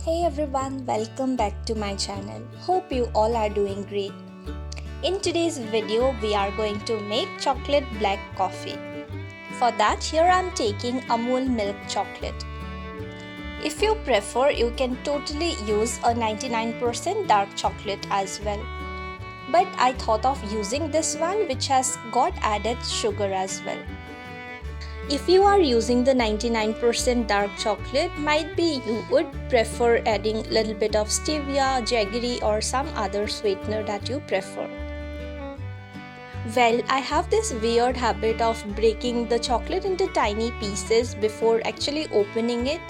Hey everyone, welcome back to my channel. Hope you all are doing great. In today's video, we are going to make chocolate black coffee. For that, here I am taking Amul milk chocolate. If you prefer, you can totally use a 99% dark chocolate as well. But I thought of using this one which has got added sugar as well. If you are using the 99% dark chocolate, might be you would prefer adding a little bit of stevia, jaggery or some other sweetener that you prefer. Well, I have this weird habit of breaking the chocolate into tiny pieces before actually opening it.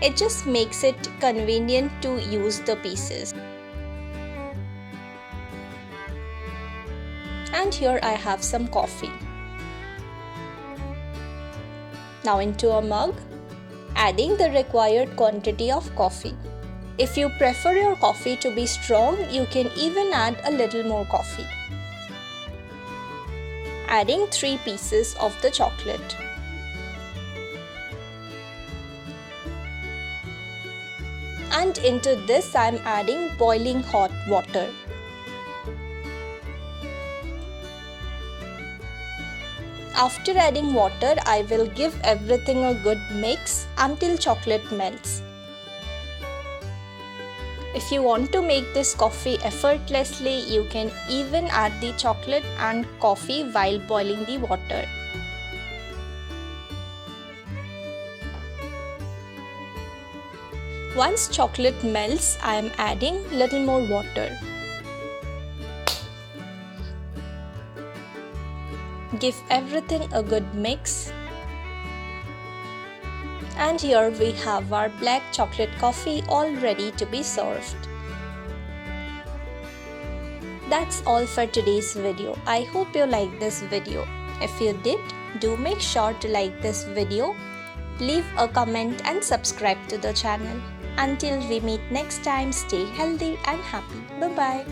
It just makes it convenient to use the pieces. And here I have some coffee. Now into a mug, adding the required quantity of coffee. If you prefer your coffee to be strong, you can even add a little more coffee. Adding 3 pieces of the chocolate. And into this I am adding boiling hot water. After adding water, I will give everything a good mix until chocolate melts. If you want to make this coffee effortlessly, you can even add the chocolate and coffee while boiling the water. Once chocolate melts, I am adding little more water. Give everything a good mix. And here we have our black chocolate coffee all ready to be served. That's all for today's video. I hope you liked this video. If you did, do make sure to like this video, leave a comment and subscribe to the channel. Until we meet next time, stay healthy and happy. Bye-bye.